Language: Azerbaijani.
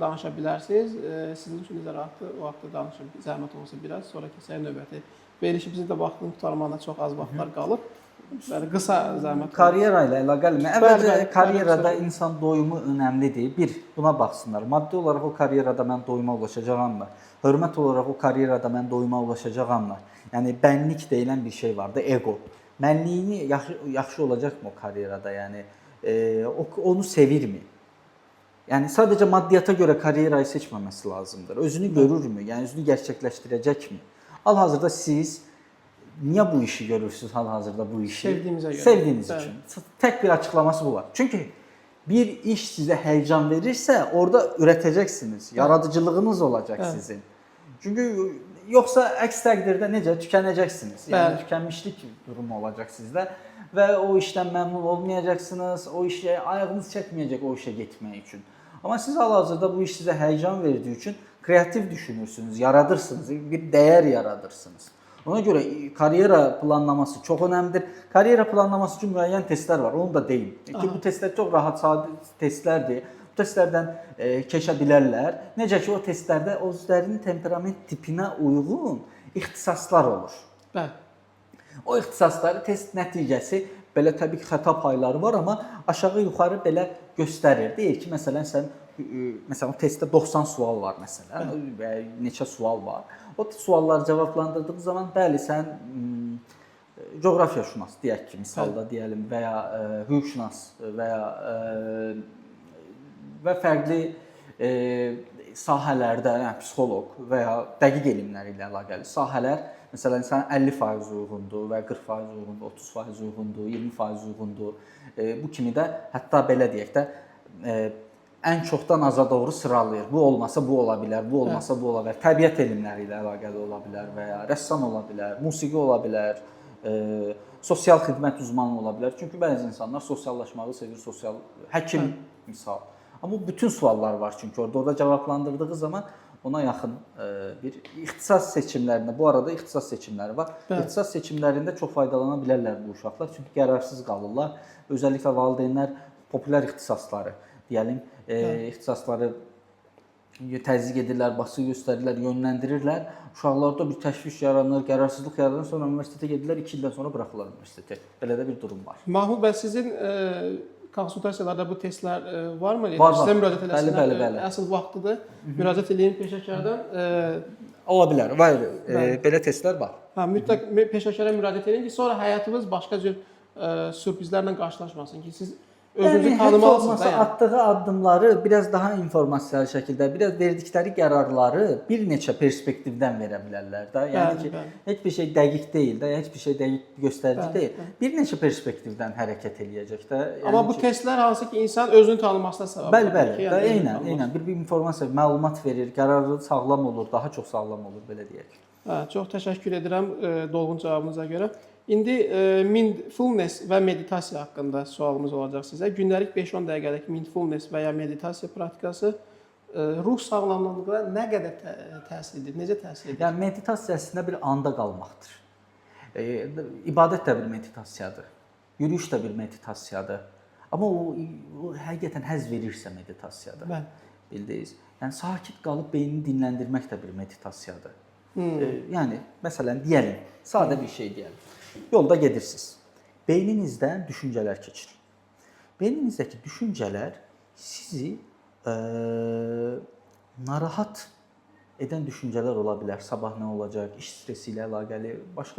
danışa bilərsiniz. Sizin üçün də rahatdır. O vaxtda danışın, zəhmət olsa biraz. Sonra keçək növbəti. Verilişimizin də vaxtının qurtarmağına çox az vaxtlar qalıb. Yəni qısa zəhmət. Karyera ilə əlaqəli. Əvvəlcə karyerada karyera insan doyumu önəmlidir. Bir, buna baxsınlar. Maddi olaraq o karyerada mən doyuma ulaşacağam mı? Hörmət olaraq o karyerada mən doyuma ulaşacağam mı? Yəni bənlik deyilən bir şey vardı, ego. Mənliyini yaxşı olacaqmı o karyerada? Yəni onu sevirmi? Yəni sadəcə maddiyyata görə karyerayı seçməməsi lazımdır. Özünü görürmü? Yəni özünü gerçəkləşdirəcəkmi? Hal-hazırda siz niyə bu işi görürsünüz hal-hazırda bu işi? Sevdiyinizə görə. Sevdiyiniz üçün. Tək bir açıqlaması bu var. Çünki bir iş sizə həyəcan verirsə, orada ürətəcəksiniz. Yaradıcılığınız olacaq sizin. Çünki yoxsa əks təqdirdə necə tükənəcəksiniz. Yəni tükənmişlik durumu olacaq sizdə və o işdən məmnun olmayacaqsınız. O işə ayağınız çəkməyəcək o işə getmək üçün. Amma siz hal-hazırda bu iş sizə həyəcan verdiyi üçün kreativ düşünürsünüz, yaradırsınız, bir dəyər yaradırsınız. Ona görə karyera planlaması çox önəmlidir. Karyera planlaması üçün müəyyən testlər var, onu da deyim. Ki bu testlər çox rahat, sadə testlərdir. Bu testlərdən keçə bilərlər. Necə ki o testlərdə özlərinin temperament tipinə uyğun ixtisaslar olur. Bəli. O ixtisasları test nəticəsi belə təbii ki, xəta payları var, amma aşağı-yuxarı belə göstərir. Deyir ki, məsələn sən o testdə 90 sual var məsələn və neçə sual var. O sualları cavablandırdığın zaman bəli sən coğrafiyaşünas deyək ki, misalda deyəlim və ya hüquqşünas və fərqli sahələrdə, yəni psixoloq və ya dəqiq elmləri ilə əlaqəli sahələr, məsələn sən 50% uyğundur və 40% uyğundur, 30% uyğundur, 20% uyğundur. Bu kimi də hətta belə deyək də ən çoxdan aza doğru sıralayır. Bu olmasa bu ola bilər, bu olmasa bu ola bilər. Təbiət elmləri ilə əlaqəli ola bilər və ya rəssam ola bilər, musiqi ola bilər, sosial xidmət uzmanı ola bilər. Çünki bəzi insanlar sosiallaşmağı sevir, sosial həkim misal. Amma bütün suallar var çünki orada cavablandırdığı zaman ona yaxın bir ixtisas seçimlərində, bu arada ixtisas seçimləri var. İxtisas seçimlərində çox faydalana bilərlər bu uşaqlar. Çünki qərarsız qalırlar. Özəlliklə valideynlər populyar ixtisasları, deyəlim, ixtisasları təzyiq edirlər, baskı göstərirlər, yönləndirirlər. Uşaqlarda bir təşviş yaranır, qərarsızlıq yaranır, sonra universitetə gedirlər, 2 ildən sonra buraxırlar universiteti. Belə də bir durum var. Mahmud bəy, sizin konsultasiyalarda bu testlər varmı? Var. Sizə müraciət eləsinlər. Bəli. Əsl vaxtıdır. Müraciət eləyin peşəkardan. Ola bilər. Var. Belə testlər var. Mütləq peşəkara müraciət edin ki, sonra həyatınız başqa cür sürprizlərlə qarşılaşmasın ki, siz özünüzü tanımalısınız. Atdığı addımları biraz daha informasiyalı şəkildə, biraz verdikləri qərarları bir neçə perspektivdən verə bilərlər də. Yəni ki, heç bir şey dəqiq deyil də, heç bir şey dəqiq göstərici deyil. Bir neçə perspektivdən hərəkət eləyəcək də. Amma bu testlər hansı ki, insan özünü tanımasına səbəb olur. Bəli. Eynən bir informasiya, məlumat verir, qərarı sağlam olur, daha çox sağlam olur belə deyək. Çox təşəkkür edirəm dolğun cavabınıza görə. İndi mindfulness və meditasiya haqqında sualımız olacaq sizə. Gündəlik 5-10 dəqiqəlik mindfulness və ya meditasiya praktikası ruh sağlamlığına nə qədər təsir edir, necə təsir edir? Yəni meditasiya əslində bir anda qalmaqdır. İbadət də bir meditasiyadır. Yürüyüş də bir meditasiyadır. Amma o həqiqətən həzz verirsə meditasiyadır. Bəli. Bildiniz? Yəni sakit qalıb beynini dinləndirmək də bir meditasiyadır. Yəni məsələn deyəlim, sadə bir şey deyəlim. Yolda gedirsiniz. Beyninizdən düşüncələr keçir. Beyninizdəki düşüncələr sizi narahat edən düşüncələr ola bilər. Sabah nə olacaq, iş stresi ilə əlaqəli, başqa